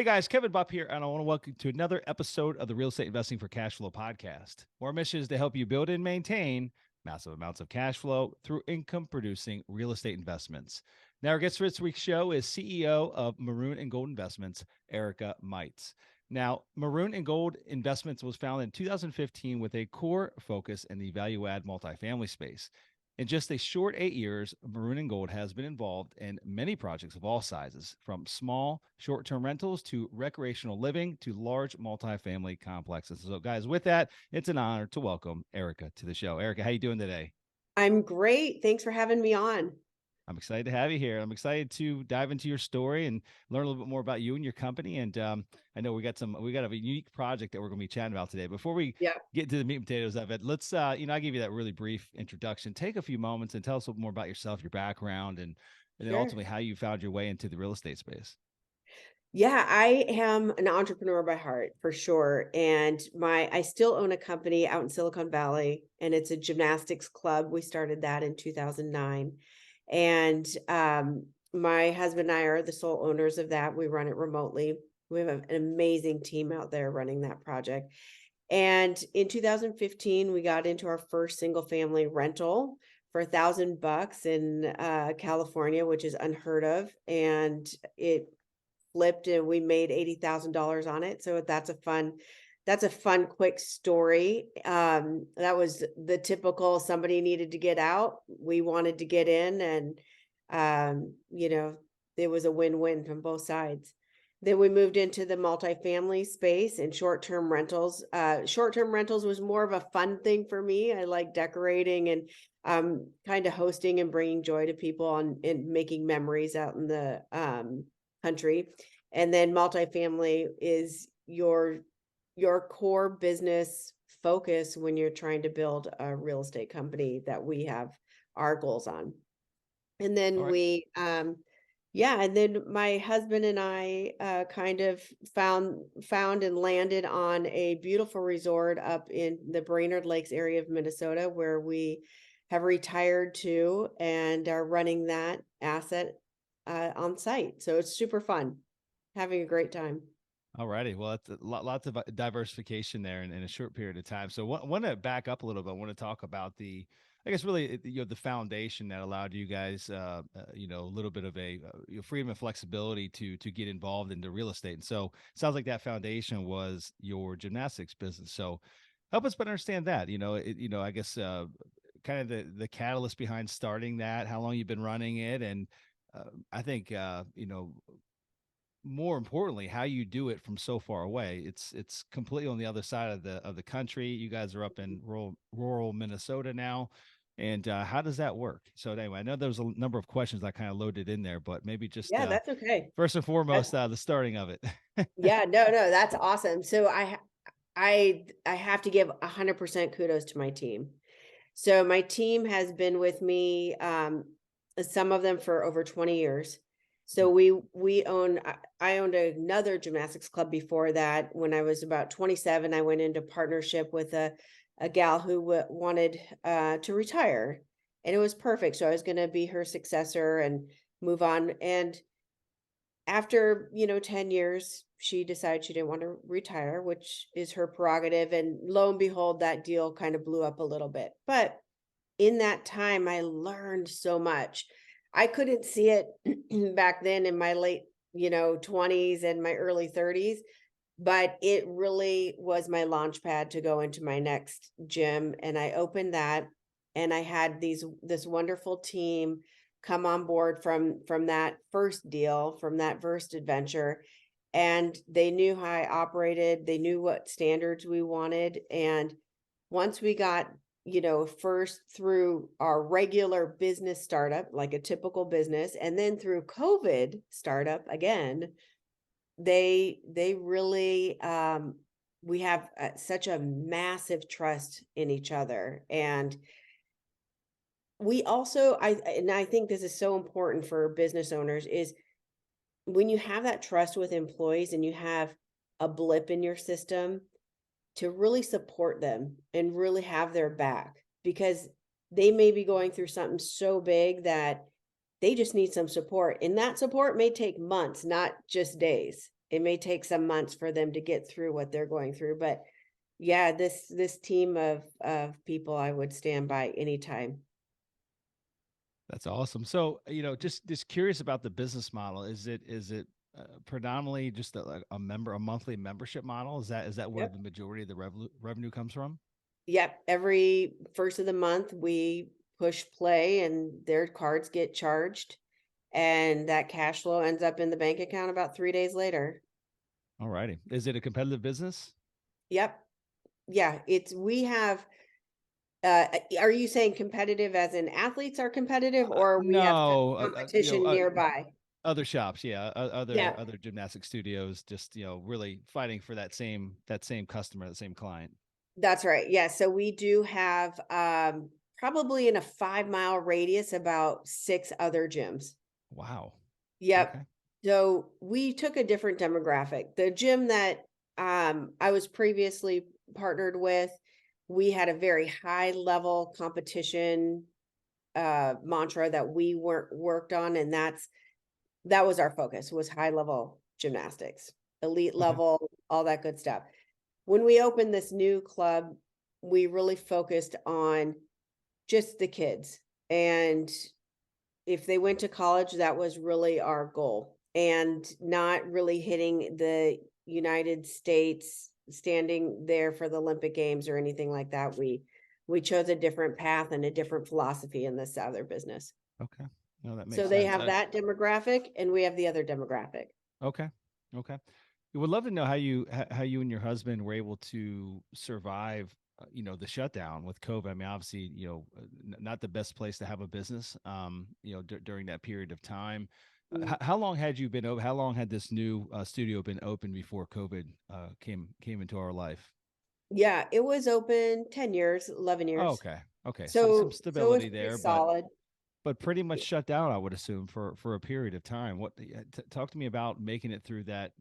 Hey guys, Kevin Bupp here, and I want to welcome you to another episode of the Real Estate Investing for Cashflow podcast. Our mission is to help you build and maintain massive amounts of cash flow through income producing real estate investments. Now, our guest for this week's show is CEO of Maroon and Gold Investments, Erica Meitz. Now, Maroon and Gold Investments was founded in 2015 with a core focus in the value add multifamily space. In just a short 8 years, Maroon and Gold has been involved in many projects of all sizes, from small short-term rentals to recreational living to large multifamily complexes. So, guys, with that, it's an honor to welcome Erica to the show. Erica, how you doing today? I'm great. Thanks for having me on. I'm excited to have you here. I'm excited to dive into your story and learn a little bit more about you and your company. And I know we got a unique project that we're going to be chatting about today. Before we Yeah, get to the meat and potatoes of it, let's I gave you that really brief introduction. Take a few moments and tell us a little more about yourself, your background, and then sure. ultimately how you found your way into the real estate space. Yeah, I am an entrepreneur by heart for sure. And I still own a company out in Silicon Valley, and it's a gymnastics club. We started that in 2009. And my husband and I are the sole owners of that. We run it remotely. We have an amazing team out there running that project. And in 2015, we got into our first single family rental for $1,000 in California, which is unheard of. And it flipped and we made $80,000 on it. So that's a fun, quick story. That was the typical somebody needed to get out. We wanted to get in and, it was a win-win from both sides. Then we moved into the multifamily space and short-term rentals. Short-term rentals was more of a fun thing for me. I like decorating and kind of hosting and bringing joy to people and making memories out in the country. And then multifamily is your core business focus when you're trying to build a real estate company that we have our goals on. And All then right. and then my husband and I kind of found and landed on a beautiful resort up in the Brainerd Lakes area of Minnesota, where we have retired to and are running that asset on site. So it's super fun, having a great time. All righty. Well, that's lots of diversification there in a short period of time. So, want to back up a little bit. I want to talk about I guess, really, the foundation that allowed you guys, a little bit of a freedom and flexibility to get involved into real estate. And so, it sounds like that foundation was your gymnastics business. So, help us better understand that. I guess, kind of the catalyst behind starting that, how long you've been running it, and I think, more importantly, how you do it from so far away. It's completely on the other side of the country. You guys are up in rural Minnesota now, and how does that work? So anyway, I know there's a number of questions I kind of loaded in there, but maybe just Yeah, that's okay. first and That, foremost, the starting of it. yeah, no, that's awesome. So I have to give 100% kudos to my team. So my team has been with me, some of them for over 20 years. So I owned another gymnastics club before that. When I was about 27, I went into partnership with a gal who wanted to retire, and it was perfect. So I was going to be her successor and move on. And after 10 years, she decided she didn't want to retire, which is her prerogative. And lo and behold, that deal kind of blew up a little bit. But in that time, I learned so much. I couldn't see it back then in my late, 20s and my early 30s, but it really was my launch pad to go into my next gym. And I opened that, and I had this wonderful team come on board from that first deal, from that first adventure. And they knew how I operated. They knew what standards we wanted. And once we got, first through our regular business startup, like a typical business, and then through COVID startup again, they really, we have such a massive trust in each other. And we also, I think this is so important for business owners, is when you have that trust with employees and you have a blip in your system, to really support them and really have their back, because they may be going through something so big that they just need some support. And that support may take months, not just days. It may take some months for them to get through what they're going through, but yeah, this team of people I would stand by anytime. That's awesome. So, just curious about the business model. Is it predominantly just a monthly membership model? Is that where Yep. the majority of the revenue comes from? Yep. Every first of the month, we push play and their cards get charged. And that cash flow ends up in the bank account about 3 days later. All righty. Is it a competitive business? Yep. Yeah. We have, are you saying competitive as in athletes are competitive or we have No, competition nearby? other shops, yeah, Yeah. other gymnastic studios, just really fighting for that same customer, that same client. That's right. Yeah. So we do have probably in a 5 mile radius about 6 other gyms. Wow. Yep. Okay. So we took a different demographic. The gym that I was previously partnered with, we had a very high level competition mantra that we worked on, and that was our focus, was high level gymnastics, elite Okay. level, all that good stuff. When we opened this new club, we really focused on just the kids. And if they went to college, that was really our goal. And not really hitting the United States, standing there for the Olympic Games or anything like that. We chose a different path and a different philosophy in this other business. Okay. No, that So makes they sense. have that demographic and we have the other demographic. Okay. Okay. We would love to know how you and your husband were able to survive, the shutdown with COVID. I mean, obviously, not the best place to have a business, during that period of time. Mm. How long had you been over? How long had this new studio been open before COVID came into our life? Yeah, it was open 10 years, 11 Oh, years. okay. Okay. Some So it's stability pretty there, but solid. pretty much shut down, I would assume, for a period of time. Talk to me about making it through that,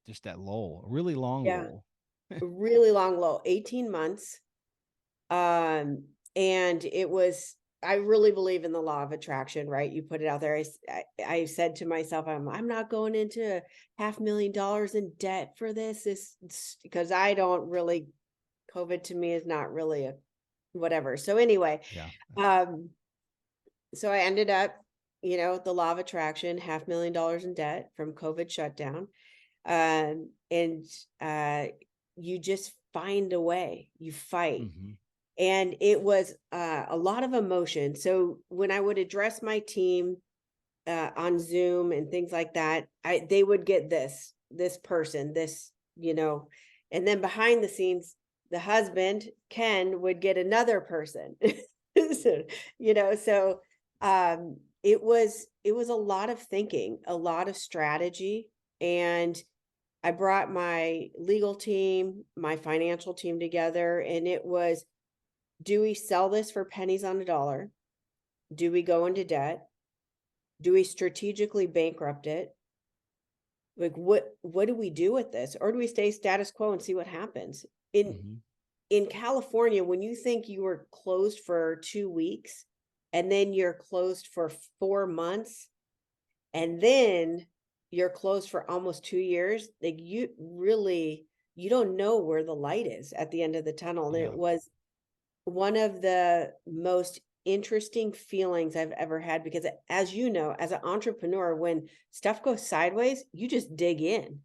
just that lull, a really long Yeah, lull. really long low, 18 months. And it was, I really believe in the law of attraction, right? You put it out there. I said to myself, I'm not going into $500,000 in debt for this because I don't really, COVID to me is not really a whatever. So anyway, Yeah. um, so I ended up, the law of attraction, $500,000 in debt from COVID shutdown. And you just find a way, you fight. Hmm. And it was a lot of emotion. So when I would address my team on Zoom and things like that, they would get this person, and then behind the scenes, the husband, Ken, would get another person. So, it was a lot of thinking, a lot of strategy. And I brought my legal team, my financial team together, and it was, do we sell this for pennies on a dollar? Do we go into debt? Do we strategically bankrupt it? Like what do we do with this? Or do we stay status quo and see what happens? In Hmm. in California, when you think you were closed for 2 weeks and then you're closed for 4 months and then you're closed for almost 2 years, like you don't know where the light is at the end of the tunnel. And it Yeah. was one of the most interesting feelings I've ever had because, as you know, as an entrepreneur, when stuff goes sideways, you just dig in.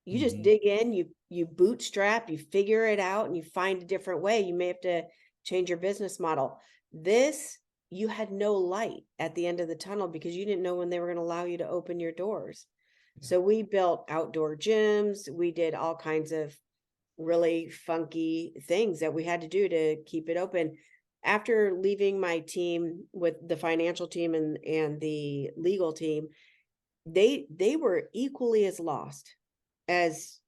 You just Hmm. dig in, you bootstrap, you figure it out and you find a different way. You may have to change your business model. This, you had no light at the end of the tunnel because you didn't know when they were going to allow you to open your doors. Yeah. So we built outdoor gyms, we did all kinds of really funky things that we had to do to keep it open. After leaving my team with the financial team and the legal team, they were equally as lost as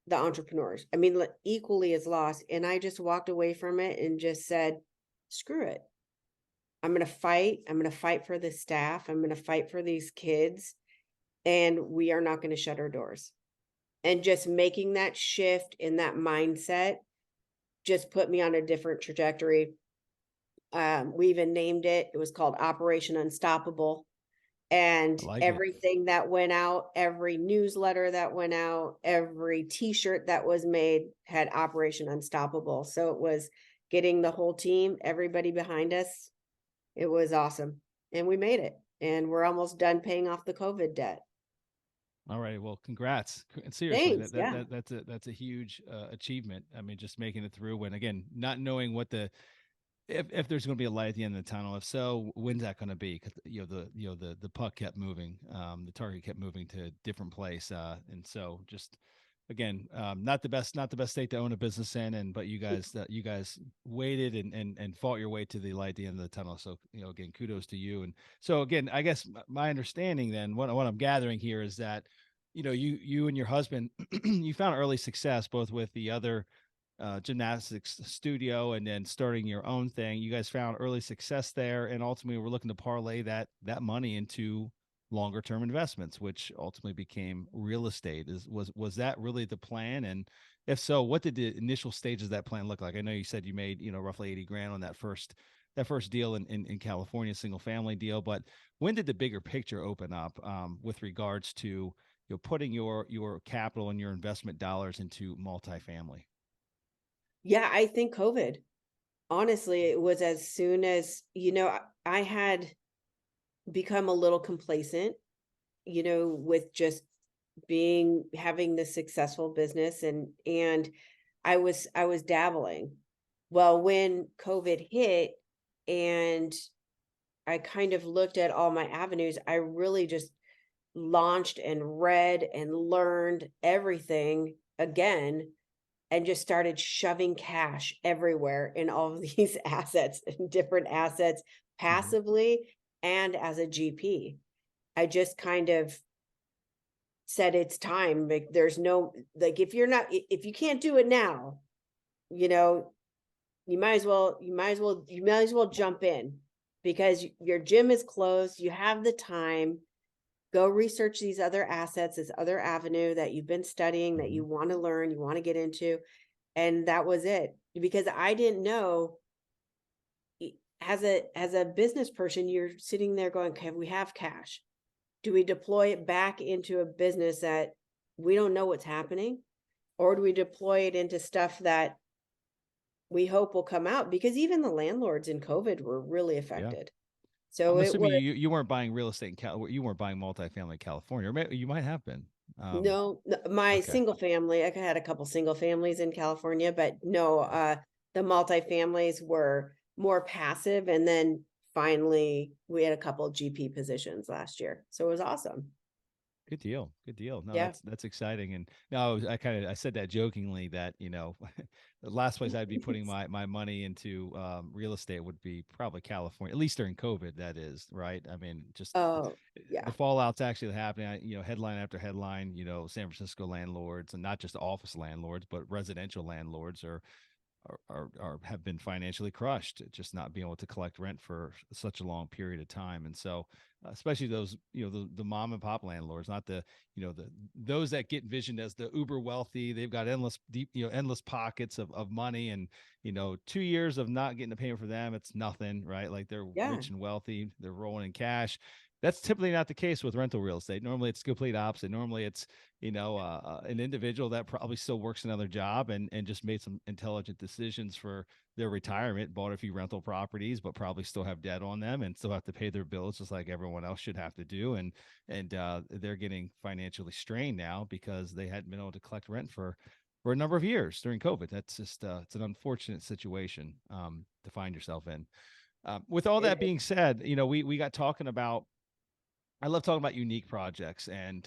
the entrepreneurs. I mean, equally as lost. And I just walked away from it and just said, screw it. I'm going to fight. I'm going to fight for the staff. I'm going to fight for these kids. And we are not going to shut our doors. And just making that shift in that mindset just put me on a different trajectory. We even named it. It was called Operation Unstoppable. And I like it. everything that went out, every newsletter that went out, every t-shirt that was made had Operation Unstoppable. So it was getting the whole team, everybody behind us. It was awesome. And we made it. And we're almost done paying off the COVID debt. All right. Well, congrats. Seriously, Thanks. Yeah. that's a huge achievement. I mean, just making it through when, again, not knowing what the if there's going to be a light at the end of the tunnel. If so, when's that going to be? Because the puck kept moving, the target kept moving to a different place, and so just again, not the best state to own a business in, and but you guys waited and fought your way to the light at the end of the tunnel. So again, kudos to you. And so again, I guess my understanding then, what I'm gathering here is that you and your husband you found early success both with the other gymnastics studio and then starting your own thing. You guys found early success there, and ultimately we're looking to parlay that money into longer term investments, which ultimately became real estate. Was that really the plan? And if so, what did the initial stages of that plan look like? I know you said you made roughly 80 grand on that first deal in California, single family deal, but when did the bigger picture open up with regards to putting your capital and your investment dollars into multifamily? Yeah. I think COVID, honestly, it was as soon as, I had become a little complacent, with just having this successful business, and I was dabbling. Well, when COVID hit and I kind of looked at all my avenues, I really just launched and read and learned everything again and just started shoving cash everywhere in all of these assets and different assets Hmm. passively and as a GP. I just kind of said it's time. Like there's no like if you can't do it now, you know, you might as well jump in because your gym is closed, you have the time. Go research these other assets, this other avenue that you've been studying that Hmm. you want to learn, you want to get into. And that was it. Because I didn't know as a business person, you're sitting there going, okay, we have cash. Do we deploy it back into a business that we don't know what's happening? Or do we deploy it into stuff that we hope will come out? Because even the landlords in COVID were really Yeah. affected. So I'm it assuming was you weren't buying real estate in you weren't buying multifamily in California, or you might have been. no, my Okay. single family, I had a couple single families in California, but no, the multifamilies were more passive. And then finally we had a couple GP positions last year. So it was awesome. Good deal. Good deal. No, Yeah. that's exciting. And no, I said that jokingly that, the last place I'd be putting my money into real estate would be probably California, at least during COVID, that is, right? I mean, just Oh, the yeah. fallout's actually happening. Headline after headline, San Francisco landlords, and not just office landlords, but residential landlords are have been financially crushed, just not being able to collect rent for such a long period of time. And so especially those the mom and pop landlords, not the those that get envisioned as the uber wealthy. They've got endless deep endless pockets of money, and 2 years of not getting a payment for them, it's nothing, right? Like they're Yeah. rich and wealthy, they're rolling in cash. That's typically not the case with rental real estate. Normally it's complete opposite. Normally it's an individual that probably still works another job and just made some intelligent decisions for their retirement, bought a few rental properties, but probably still have debt on them and still have to pay their bills just like everyone else should have to do. And they're getting financially strained now because they hadn't been able to collect rent for a number of years during COVID. That's just it's an unfortunate situation to find yourself in. With all It that is. being said, we got talking about I love talking about unique projects, and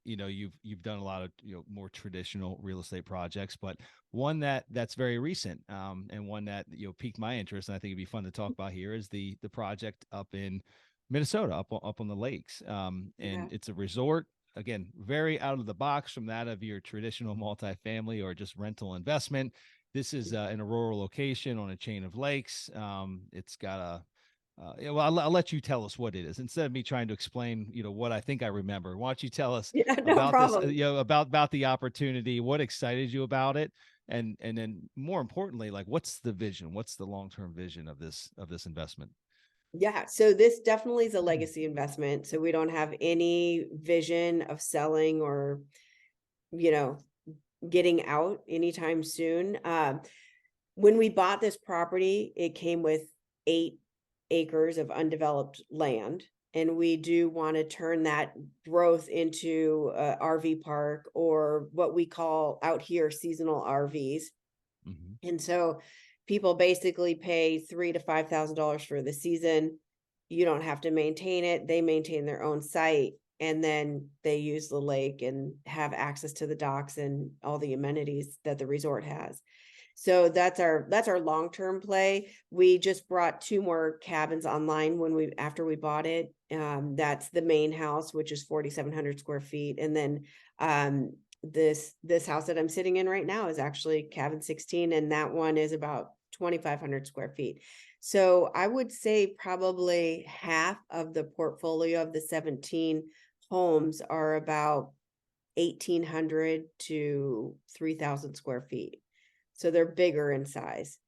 you've done a lot of more traditional real estate projects, but one that's very recent, and one that piqued my interest, and I think it'd be fun to talk about here is the project up in Minnesota, up on the lakes, Yeah. and it's a resort. Again, very out of the box from that of your traditional multifamily or just rental investment. This is in a rural location on a chain of lakes. It's got a yeah, well, I'll let you tell us what it is instead of me trying to explain, what I think I remember. Why don't you tell us Yeah, no about this, problem. about the opportunity, what excited you about it, and then more importantly, like what's the vision? What's the long term vision of this investment? Yeah, so this definitely is a legacy investment. So we don't have any vision of selling or, you know, getting out anytime soon. When we bought this property, it came with 8 acres of undeveloped land. And we do want to turn that growth into a RV park, or what we call out here seasonal RVs. Hmm. And so people basically pay $3,000 to $5,000 for the season. You don't have to maintain it. They maintain their own site, and then they use the lake and have access to the docks and all the amenities that the resort has. So that's our long-term play. We just brought 2 more cabins online after we bought it. That's the main house, which is 4,700 square feet. And then this house that I'm sitting in right now is actually cabin 16, and that one is about 2,500 square feet. So I would say probably half of the portfolio of the 17 homes are about 1,800 to 3,000 square feet. So they're bigger in size.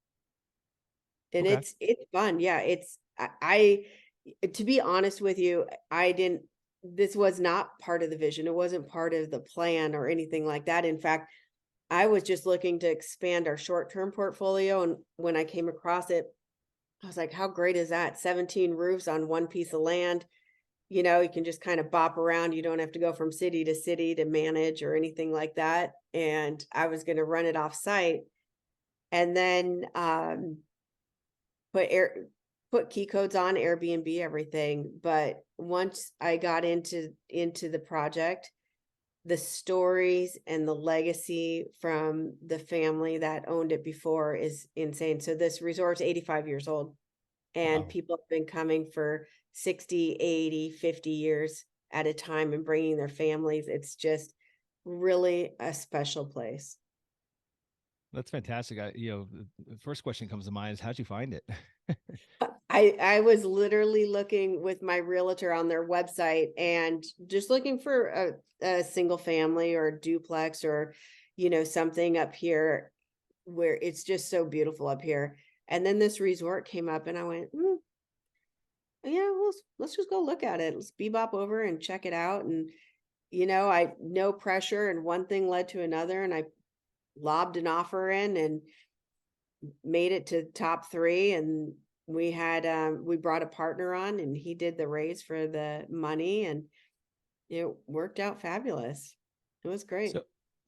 And Okay. it's fun. Yeah, to be honest with you, I didn't this was not part of the vision. It wasn't part of the plan or anything like that. In fact, I was just looking to expand our short-term portfolio, and when I came across it, I was like, how great is that? 17 roofs on one piece of land. You can just kind of bop around. You don't have to go from city to city to manage or anything like that. And I was going to run it off site, and then put air put key codes on Airbnb, everything. But once I got into the project, the stories and the legacy from the family that owned it before is insane. So this resort's 85 years old, and Wow. people have been coming for 60, 80, 50 years at a time and bringing their families. It's just really a special place. That's fantastic. The first question comes to mind is how'd you find it? I was literally looking with my realtor on their website and just looking for a single family or a duplex, or something up here where it's just so beautiful up here. And then this resort came up, and I went, yeah, well, let's just go look at it. Let's bebop over and check it out. And I no pressure, and one thing led to another, and I lobbed an offer in and made it to top 3. And we brought a partner on, and he did the raise for the money, and it worked out fabulous. It was great.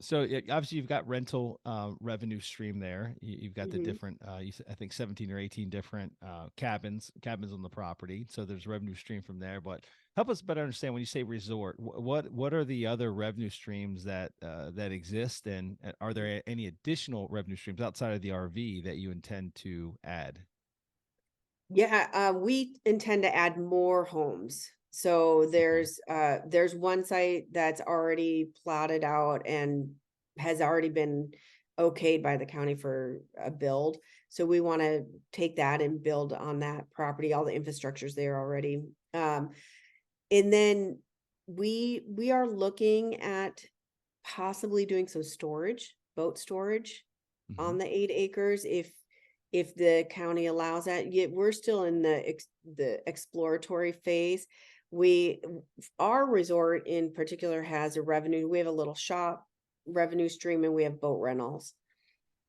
So, yeah, obviously you've got rental revenue stream there. You've got the Hmm. different, I think 17 or 18 different cabins on the property. So there's revenue stream from there. But help us better understand when you say resort, what are the other revenue streams that exist, and are there any additional revenue streams outside of the RV that you intend to add? Yeah, we intend to add more homes. So Okay. there's one site that's already plotted out and has already been okayed by the county for a build. So we want to take that and build on that property. All the infrastructure's there already. And then we are looking at possibly doing some storage, boat storage Hmm. on the 8 acres, if the county allows that. Yet we're still in the exploratory phase. We Our resort in particular has a revenue. We have a little shop revenue stream, and we have boat rentals.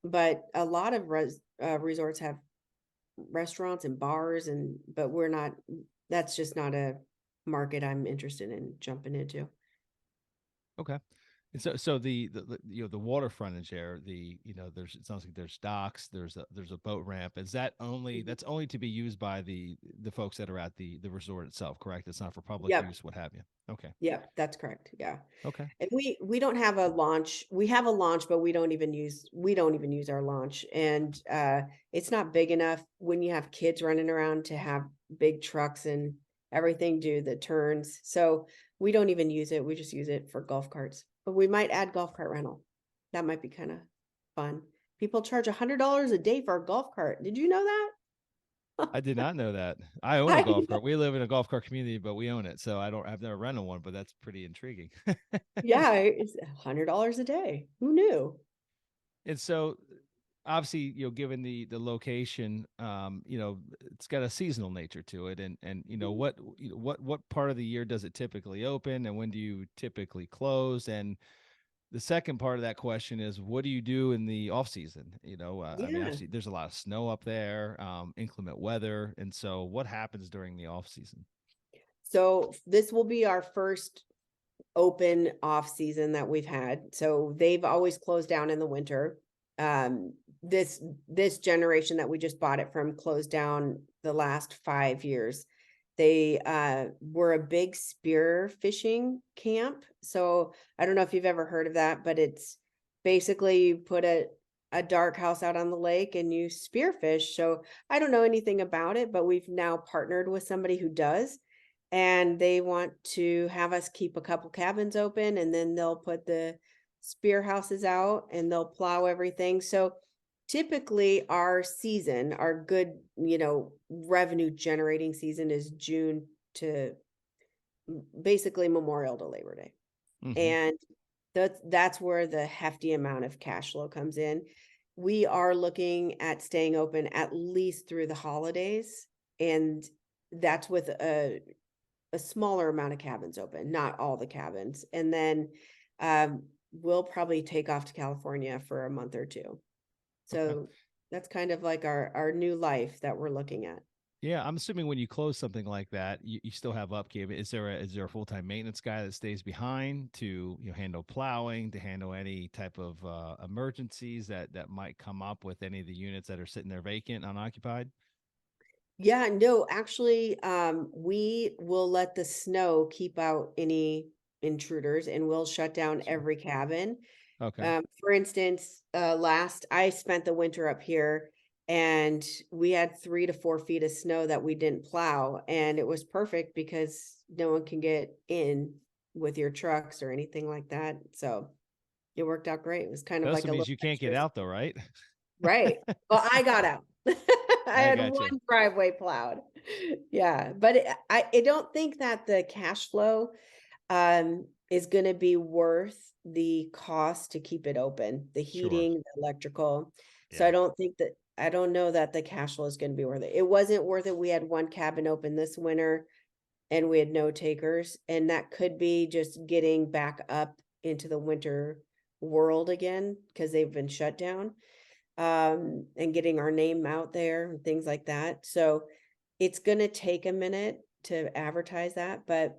But a lot of resorts have restaurants and bars, but we're not. That's just not a market I'm interested in jumping into. Okay. And so the water frontage there, there's, it sounds like there's docks, there's a boat ramp. Is that only Mhm. that's only to be used by the folks that are at the resort itself, correct? It's not for public Yep. use, what have you. Okay. Yep, that's correct. Yeah. Okay. And we don't have a launch. We have a launch, but we don't even use our launch. And it's not big enough when you have kids running around to have big trucks and everything do the turns. So we don't even use it. We just use it for golf carts. But we might add golf cart rental. That might be kind of fun. People charge $100 a day for a golf cart. Did you know that? I did not know that. I own a I golf cart. We live in a golf cart community, but we own it. So I've never rented one, but that's pretty intriguing. Yeah, it's $100 a day. Who knew? And so obviously, given the location, it's got a seasonal nature to it, and what part of the year does it typically open, and when do you typically close? And the second part of that question is, what do you do in the off season? I mean, Yeah. obviously, there's a lot of snow up there, inclement weather, and so what happens during the off season? So this will be our first open off season that we've had. So they've always closed down in the winter. Um, this generation that we just bought it from closed down the last 5 years. They were a big spear fishing camp. So I don't know if you've ever heard of that, but it's basically you put a dark house out on the lake and you spearfish. So I don't know anything about it, but we've now partnered with somebody who does, and they want to have us keep a couple cabins open, and then they'll put the spear houses out and they'll plow everything. So typically our season, our good, revenue generating season is June to basically Memorial to Labor Day. Hmm. And that's where the hefty amount of cash flow comes in. We are looking at staying open at least through the holidays, and that's with a smaller amount of cabins open, not all the cabins. And then we'll probably take off to California for a month or two. Okay. So that's kind of like our new life that we're looking at. Yeah, I'm assuming when you close something like that, you still have upkeep. Is there a full time maintenance guy that stays behind to handle plowing, to handle any type of emergencies that might come up with any of the units that are sitting there vacant, unoccupied? Yeah, no, actually, we will let the snow keep out any intruders, and we'll shut down Sure. every cabin. Okay. For instance, I spent the winter up here, and we had 3 to 4 feet of snow that we didn't plow, and it was perfect because no one can get in with your trucks or anything like that. So it worked out great. It was kind That of also like a means little you can't get extra. out though, right? Right. Well, I got out. I I had got you. one driveway plowed. Yeah, but I don't think that the cash flow is gonna be worth the cost to keep it open, the Sure. heating, the electrical. So Yeah. I don't know that the cash flow is gonna be worth it. It wasn't worth it. We had one cabin open this winter and we had no takers, and that could be just getting back up into the winter world again because they've been shut down, and getting our name out there and things like that. So it's gonna take a minute to advertise that, but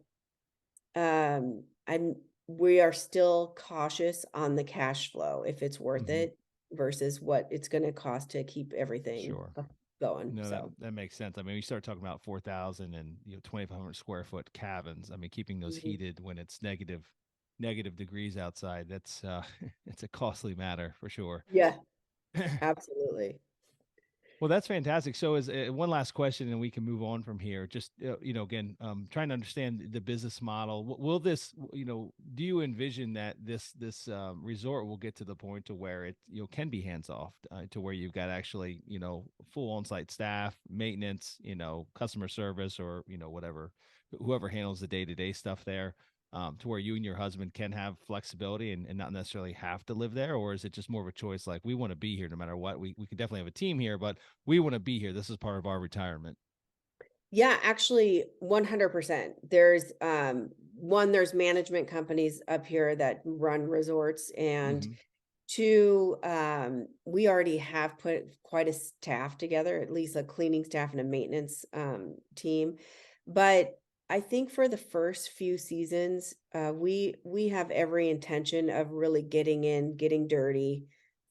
and we are still cautious on the cash flow, if it's worth Hmm. it versus what it's gonna cost to keep everything Sure. going. No, that So that makes sense. I mean, you start talking about 4,000 and 2,500 square foot cabins. I mean, keeping those mhm. heated when it's negative degrees outside, that's it's a costly matter for sure. Yeah, absolutely. Well, that's fantastic. So, as one last question, and we can move on from here. Just again, trying to understand the business model. Will this, do you envision that this resort will get to the point to where it can be hands off, to where you've got actually full on site staff, maintenance, customer service, or whatever, whoever handles the day to day stuff there, to where you and your husband can have flexibility and not necessarily have to live there? Or is it just more of a choice like we want to be here no matter what? We can definitely have a team here, but we want to be here. This is part of our retirement. Yeah, actually 100%. There's management companies up here that run resorts, and Hmm. two, we already have put quite a staff together, at least a cleaning staff and a maintenance team. But I think for the first few seasons, we have every intention of really getting in, getting dirty,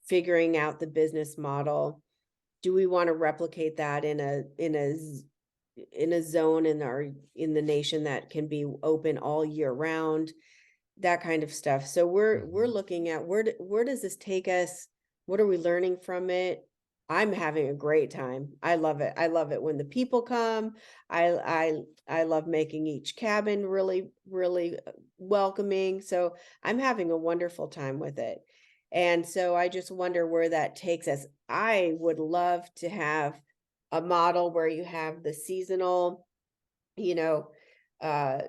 figuring out the business model. Do we want to replicate that in a zone in the nation that can be open all year round, that kind of stuff. So we're Hmm. looking at where does this take us? What are we learning from it? I'm having a great time. I love it. I love it when the people come. I love making each cabin really welcoming. So I'm having a wonderful time with it. And so I just wonder where that takes us. I would love to have a model where you have the seasonal, you know, uh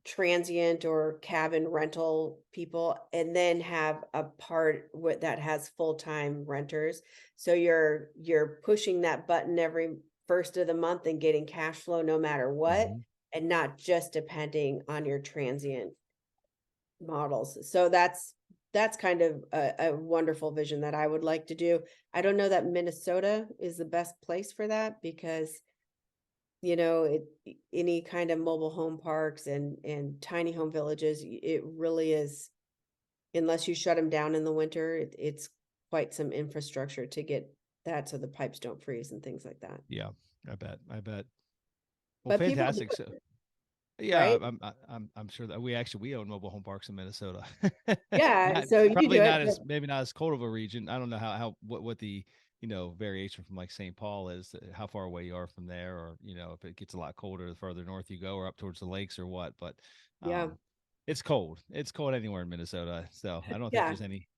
transient or cabin rental people, and then have a part that has full-time renters. So you're pushing that button every first of the month and getting cash flow no matter what, Mhm. and not just depending on your transient models. So that's kind of a wonderful vision that I would like to do. I don't know that Minnesota is the best place for that because any kind of mobile home parks and tiny home villages, it really is, unless you shut them down in the winter, it's quite some infrastructure to get that so the pipes don't freeze and things like that. Yeah, I bet. I bet. Well, But people do fantastic. So, it, yeah, right? I'm sure that we own mobile home parks in Minnesota. Yeah, Not so you probably do it, not but as maybe not as cold of a region. I don't know how what the variation from like St. Paul is, how far away you are from there, or if it gets a lot colder the further north you go, or up towards the lakes or what. But yeah, um, it's cold. It's cold anywhere in Minnesota, so I don't think yeah, there's any.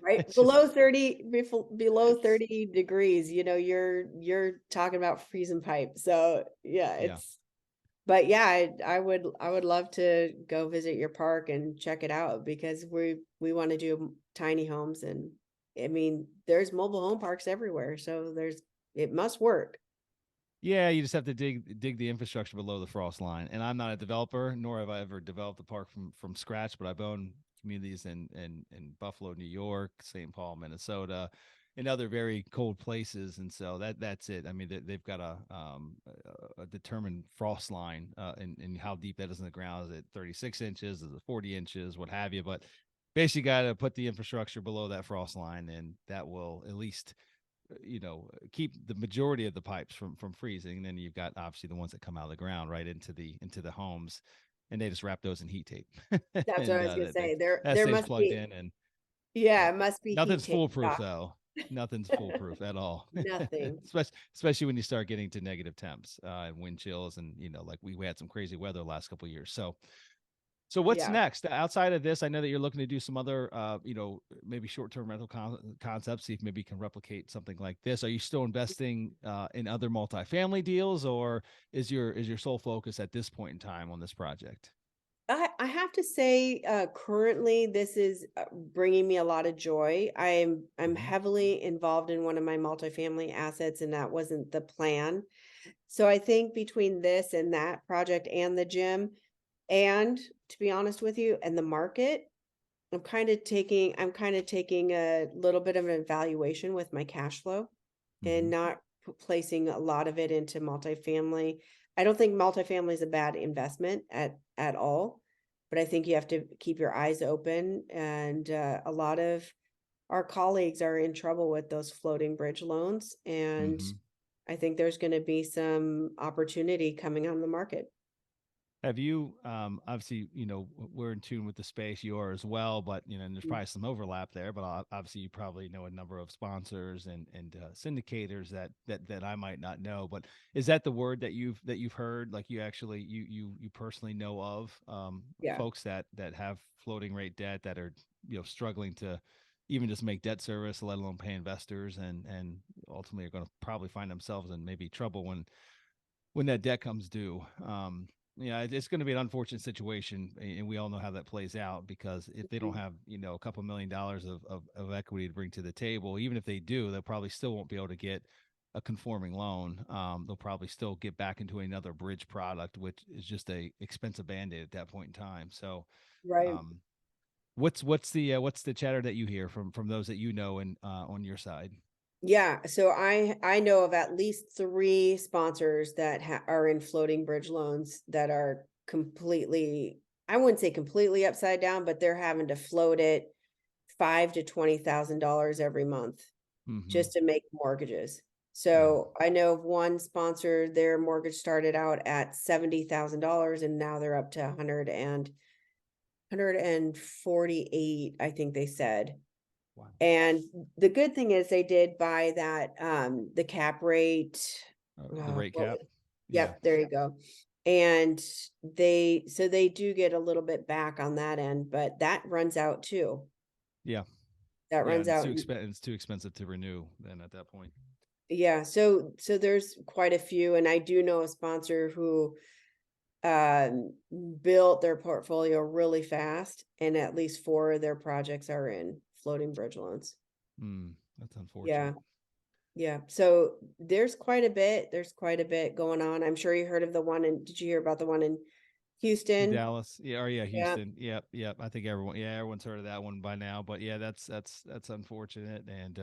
right. It's just Below 30 degrees, you're talking about freezing pipe. So yeah, yeah. but yeah, I would love to go visit your park and check it out because we want to do tiny homes, and I mean there's mobile home parks everywhere, so it must work. Yeah, you just have to dig the infrastructure below the frost line. And I'm not a developer, nor have I ever developed a park from scratch, but I've owned communities in Buffalo, New York, St. Paul, Minnesota, and other very cold places. And so that's it. I mean, they've got a determined frost line, and how deep that is in the ground. Is it 36 inches? Is it 40 inches? What have you? But basically, got to put the infrastructure below that frost line, and that will at least keep the majority of the pipes from freezing. And then you've got obviously the ones that come out of the ground right into the homes, and they just wrap those in heat tape. That's what And I was gonna that say. that There stays must plugged be, in. And yeah, yeah, it must be heat nothing's tape foolproof stop. though. Nothing's foolproof at all. Nothing. Especially when you start getting to negative temps, and wind chills, and like we had some crazy weather the last couple of years. So what's Yeah. next outside of this? I know that you're looking to do some other, maybe short-term rental concepts. See if maybe you can replicate something like this. Are you still investing in other multifamily deals, or is your sole focus at this point in time on this project? I have to say, currently, this is bringing me a lot of joy. I'm Hmm. heavily involved in one of my multifamily assets, and that wasn't the plan. So I think between this and that project and the gym, and to be honest with you, and the market, I'm kind of taking a little bit of an evaluation with my cash flow Hmm. and not placing a lot of it into multifamily. I don't think multifamily is a bad investment at all, but I think you have to keep your eyes open. And a lot of our colleagues are in trouble with those floating bridge loans, and Hmm. I think there's going to be some opportunity coming on the market. Have you, obviously, we're in tune with the space, you are as well, but, and there's Mm. probably some overlap there, but obviously you probably know a number of sponsors and syndicators that I might not know. But is that the word that you've heard? Like you actually, you personally know of, Yeah, folks that have floating rate debt that are, struggling to even just make debt service, let alone pay investors, and ultimately are going to probably find themselves in maybe trouble when that debt comes due. Yeah, it's going to be an unfortunate situation, and we all know how that plays out, because if they don't mm, have, a couple $1 million of equity to bring to the table, even if they do, they'll probably still won't be able to get a conforming loan. They'll probably still get back into another bridge product, which is just a expensive band-aid at that point in time. So, right. um, what's the chatter that you hear from those that and on your side? Yeah, so I know of at least three sponsors that are in floating bridge loans that are completely, I wouldn't say completely upside down, but they're having to float it 5 to 20,000 dollars every month Hmm. just to make mortgages. Yeah, So I know of one sponsor, their mortgage started out at $70,000 and now they're up to 148, I think they said. wow. And the good thing is they did buy that, the cap rate. The rate What cap. was, Yeah, yep, there you go. And they do get a little bit back on that end, but that runs out too. yeah. That Yeah, runs and it's out. too expensive. It's too expensive to renew. Then at that point. Yeah, so there's quite a few, and I do know a sponsor who um, built their portfolio really fast, and at least 4 of their projects are in floating bridge loans. That's Yeah, unfortunate. yeah. So there's quite a bit going on. I'm sure you heard of the one in did you hear about the one in In Houston? Dallas. Yeah, or yeah, Yeah, Houston. Yep, yep. I think everyone's heard of that one by now. But yeah, that's unfortunate. And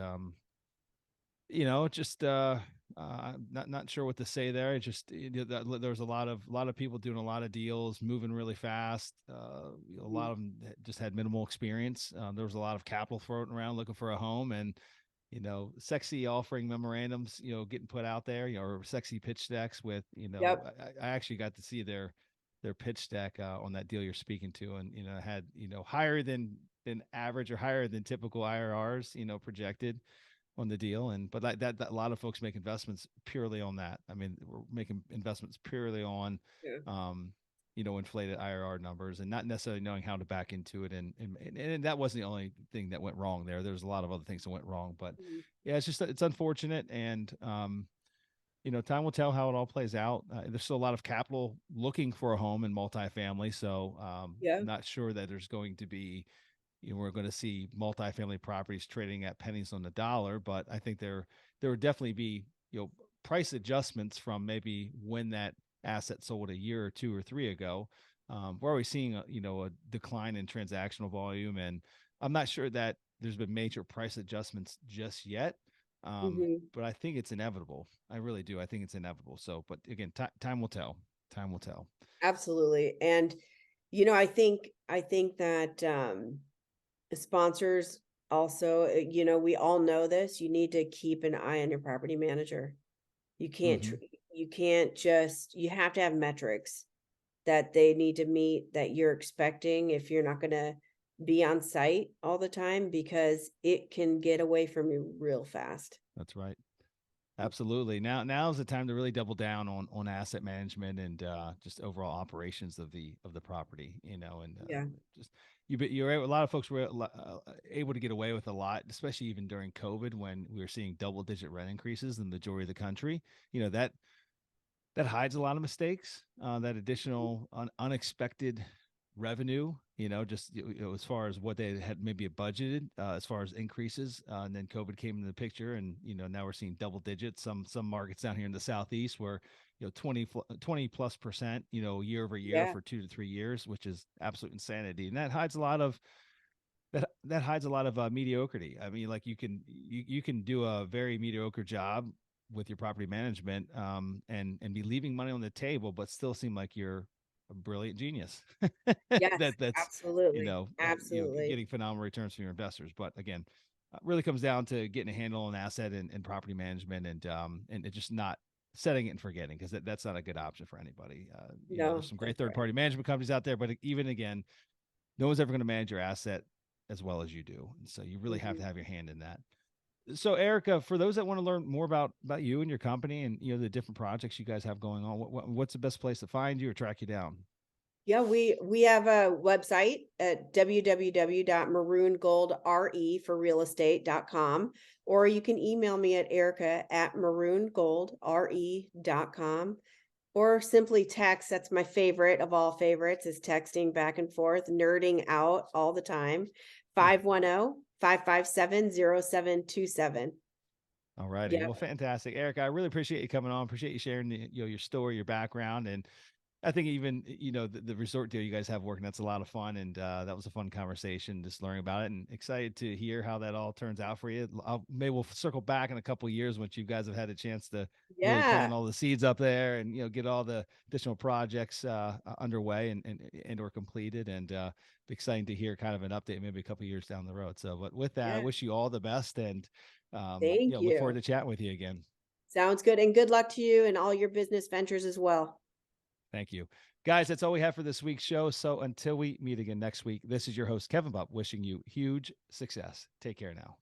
just not sure what to say there. It's just there's a lot of people doing a lot of deals, moving really fast. A mhm, lot of them just had minimal experience. There was a lot of capital floating around looking for a home, and sexy offering memorandums, getting put out there, or sexy pitch decks with, yep, I actually got to see their pitch deck on that deal you're speaking to, and had higher than average or higher than typical IRRs, projected on the deal. And but that a lot of folks make investments purely on that. I mean, we're making investments purely on yeah, um inflated IRR numbers, and not necessarily knowing how to back into it. And that wasn't the only thing that went wrong there. There's a lot of other things that went wrong, but mhm, yeah, it's unfortunate. And time will tell how it all plays out. There's still a lot of capital looking for a home in multifamily, so yeah, not sure that there's going to be, we're going to see multifamily properties trading at pennies on the dollar. But I think there would definitely be, price adjustments from maybe when that asset sold a year or two or three ago. We're always seeing a decline in transactional volume, and I'm not sure that there's been major price adjustments just yet. mhm, But I think it's inevitable. I really do. I think it's inevitable. So, but again, time will tell. Time will tell. absolutely. And I think that sponsors also, we all know this. You need to keep an eye on your property manager. You can't Mm-hmm. tr- you can't just you have to have metrics that they need to meet that you're expecting if you're not going to be on site all the time because it can get away from you real fast. That's right. Absolutely. Now's the time to really double down on asset management and just overall operations of the property. And Yeah. just you're a lot of folks were able to get away with a lot, especially even during COVID when we were seeing double-digit rent increases in the majority of the country. That hides a lot of mistakes. That additional unexpected revenue, just as far as what they had maybe budgeted, as far as increases, and then COVID came into the picture, and now we're seeing double digits. Some markets down here in the southeast where 20+%, year over year Yeah. for 2 to 3 years, which is absolute insanity, and that hides a lot of mediocrity. I mean, like you can do a very mediocre job with your property management, and be leaving money on the table, but still seem like you're a brilliant genius. Yes, That's absolutely. Absolutely. getting phenomenal returns from your investors. But again, really comes down to getting a handle on asset and property management, and it just not setting it and forgetting, because that's not a good option for anybody. There's No, some great that's third right. party management companies out there, but even again, no one's ever going to manage your asset as well as you do. And so you really have Mhm. to have your hand in that. So Erica, for those that want to learn more about you and your company, and the different projects you guys have going on, what's the best place to find you or track you down? Yeah, we have a website at www.maroongoldre for real estate.com, or you can email me at Erica at maroongoldre.com, or simply text. That's my favorite of all favorites, is texting back and forth, nerding out all the time. 510-557-0727. All righty. Yep. Well, fantastic. Erica, I really appreciate you coming on. Appreciate you sharing your story, your background. And I think even the resort deal you guys have working, that's a lot of fun, and that was a fun conversation just learning about it, and excited to hear how that all turns out for you. Maybe we'll circle back in a couple of years once you guys have had a chance to really Yeah. plant all the seeds up there, and get all the additional projects underway and or completed, and be exciting to hear kind of an update maybe a couple of years down the road. So, but with that, I Yeah. wish you all the best, and Thank look forward you. to chatting with you again. Sounds good. And good luck to you and all your business ventures as well. Thank you. Guys, that's all we have for this week's show. So until we meet again next week, this is your host, Kevin Bupp, wishing you huge success. Take care now.